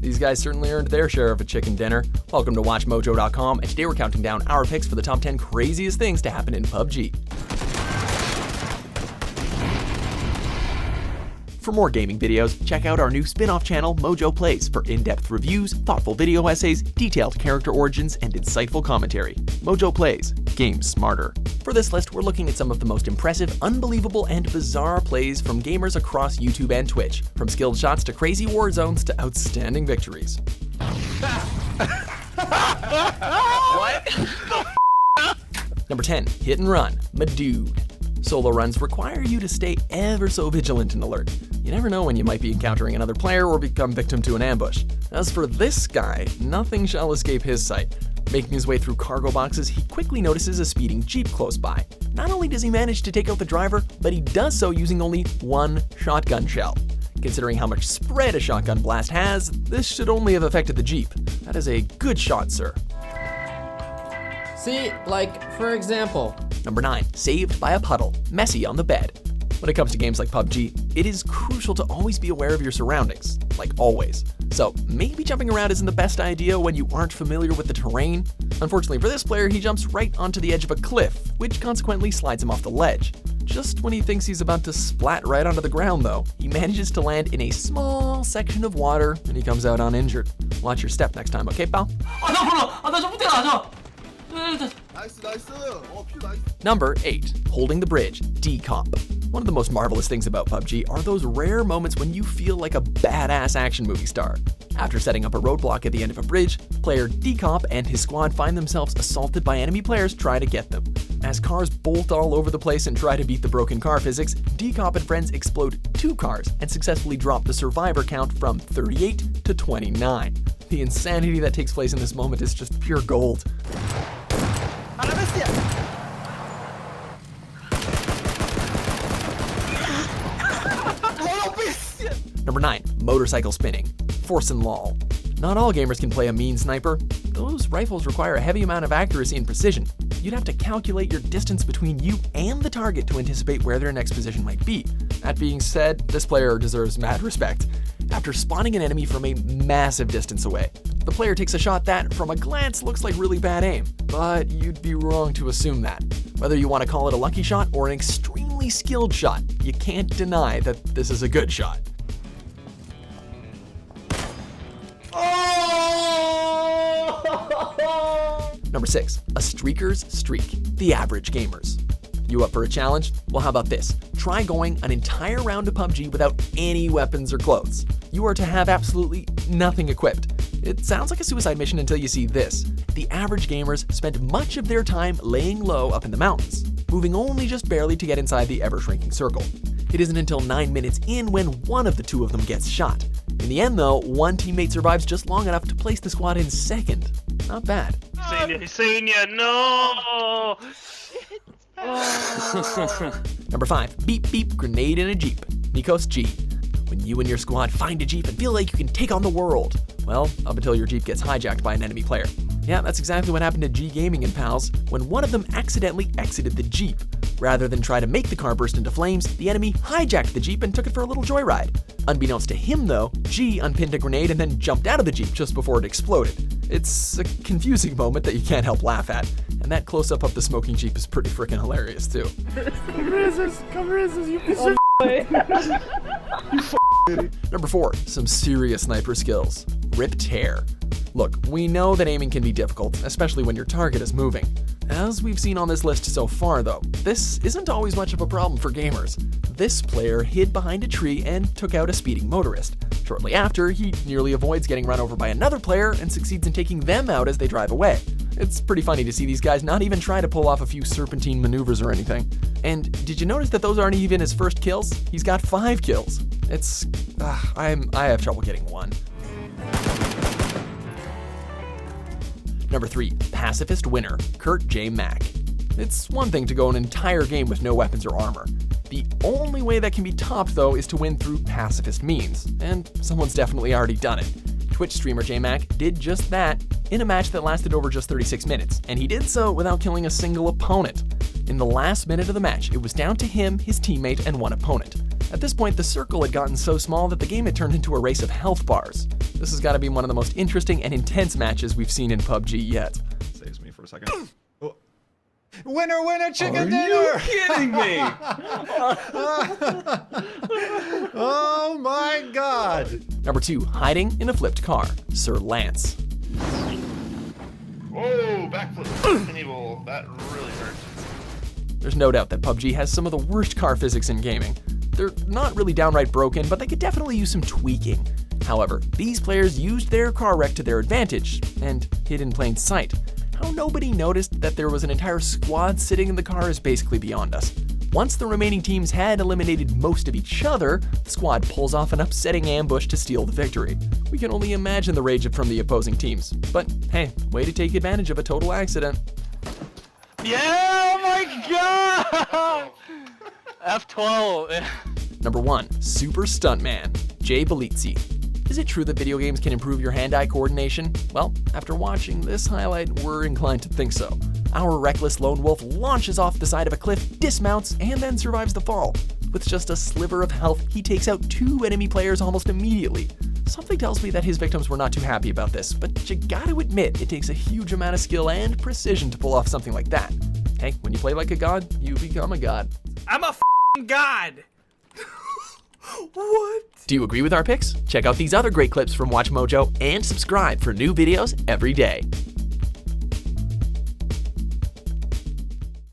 These guys certainly earned their share of a chicken dinner. Welcome to WatchMojo.com, and today we're counting down our picks for the top 10 craziest things to happen in PUBG. For more gaming videos, check out our new spin-off channel, Mojo Plays, for in-depth reviews, thoughtful video essays, detailed character origins, and insightful commentary. Mojo Plays, games smarter. For this list, we're looking at some of the most impressive, unbelievable, and bizarre plays from gamers across YouTube and Twitch, from skilled shots to crazy war zones to outstanding victories. What? Number 10, Hit and Run, Madude. Solo runs require you to stay ever so vigilant and alert. You never know when you might be encountering another player or become victim to an ambush. As for this guy, nothing shall escape his sight. Making his way through cargo boxes, he quickly notices a speeding Jeep close by. Not only does he manage to take out the driver, but he does so using only one shotgun shell. Considering how much spread a shotgun blast has, this should only have affected the Jeep. That is a good shot, sir. See, like, for example. Number 9, Saved by a Puddle, Messy on the Bed. When it comes to games like PUBG, it is crucial to always be aware of your surroundings, like always. So maybe jumping around isn't the best idea when you aren't familiar with the terrain. Unfortunately for this player, he jumps right onto the edge of a cliff, which consequently slides him off the ledge. Just when he thinks he's about to splat right onto the ground though, he manages to land in a small section of water and he comes out uninjured. Watch your step next time, okay pal? Number 8, Holding the Bridge, Decomp. One of the most marvelous things about PUBG are those rare moments when you feel like a badass action movie star. After setting up a roadblock at the end of a bridge, player Decomp and his squad find themselves assaulted by enemy players trying to get them. As cars bolt all over the place and try to beat the broken car physics, Decomp and friends explode 2 cars and successfully drop the survivor count from 38 to 29. The insanity that takes place in this moment is just pure gold. Number 9, Motorcycle Spinning, Force and Lol. Not all gamers can play a mean sniper. Those rifles require a heavy amount of accuracy and precision. You'd have to calculate your distance between you and the target to anticipate where their next position might be. That being said, this player deserves mad respect. After spotting an enemy from a massive distance away, the player takes a shot that, from a glance, looks like really bad aim. But you'd be wrong to assume that. Whether you want to call it a lucky shot or an extremely skilled shot, you can't deny that this is a good shot. Number 6, A Streaker's Streak, The Average Gamers. You up for a challenge? Well, how about this? Try going an entire round of PUBG without any weapons or clothes. You are to have absolutely nothing equipped. It sounds like a suicide mission until you see this. The average gamers spent much of their time laying low up in the mountains, moving only just barely to get inside the ever-shrinking circle. It isn't until 9 minutes in when one of the 2 of them gets shot. In the end though, one teammate survives just long enough to place the squad in second. Not bad. Senior, no! Number 5, Beep Beep Grenade in a Jeep, Nikos G. When you and your squad find a Jeep and feel like you can take on the world. Well, up until your Jeep gets hijacked by an enemy player. Yeah, that's exactly what happened to G Gaming and pals when one of them accidentally exited the Jeep. Rather than try to make the car burst into flames, the enemy hijacked the Jeep and took it for a little joyride. Unbeknownst to him though, G unpinned a grenade and then jumped out of the Jeep just before it exploded. It's a confusing moment that you can't help laugh at, and that close-up of the smoking Jeep is pretty freaking hilarious too. Come resist, you piece of Number 4, some serious sniper skills. Rip Tear. Look, we know that aiming can be difficult, especially when your target is moving. As we've seen on this list so far though, this isn't always much of a problem for gamers. This player hid behind a tree and took out a speeding motorist. Shortly after, he nearly avoids getting run over by another player and succeeds in taking them out as they drive away. It's pretty funny to see these guys not even try to pull off a few serpentine maneuvers or anything. And did you notice that those aren't even his first kills? He's got 5 kills. It's... I have trouble getting 1. Number 3, Pacifist Winner, Kurt J. Mack. It's one thing to go an entire game with no weapons or armor. The only way that can be topped though is to win through pacifist means, and someone's definitely already done it. Twitch streamer J-Mac did just that in a match that lasted over just 36 minutes, and he did so without killing a single opponent. In the last minute of the match, it was down to him, his teammate, and one opponent. At this point, the circle had gotten so small that the game had turned into a race of health bars. This has got to be one of the most interesting and intense matches we've seen in PUBG yet. Saves me for a second. Oh. Winner, winner, chicken dinner! Are you kidding me? Oh my God! Number 2, hiding in a flipped car, Sir Lance. Whoa, backflip. Enable. That really hurts. There's no doubt that PUBG has some of the worst car physics in gaming. They're not really downright broken, but they could definitely use some tweaking. However, these players used their car wreck to their advantage and hid in plain sight. How nobody noticed that there was an entire squad sitting in the car is basically beyond us. Once the remaining teams had eliminated most of each other, the squad pulls off an upsetting ambush to steal the victory. We can only imagine the rage from the opposing teams. But hey, way to take advantage of a total accident. Yeah, oh my god! F12. Number 1, Super Stuntman, Jay Belizzi. Is it true that video games can improve your hand-eye coordination? Well, after watching this highlight, we're inclined to think so. Our reckless lone wolf launches off the side of a cliff, dismounts, and then survives the fall. With just a sliver of health, he takes out 2 enemy players almost immediately. Something tells me that his victims were not too happy about this, but you gotta admit, it takes a huge amount of skill and precision to pull off something like that. Hey, when you play like a god, you become a god. I'm a f***ing god. What? Do you agree with our picks? Check out these other great clips from WatchMojo and subscribe for new videos every day.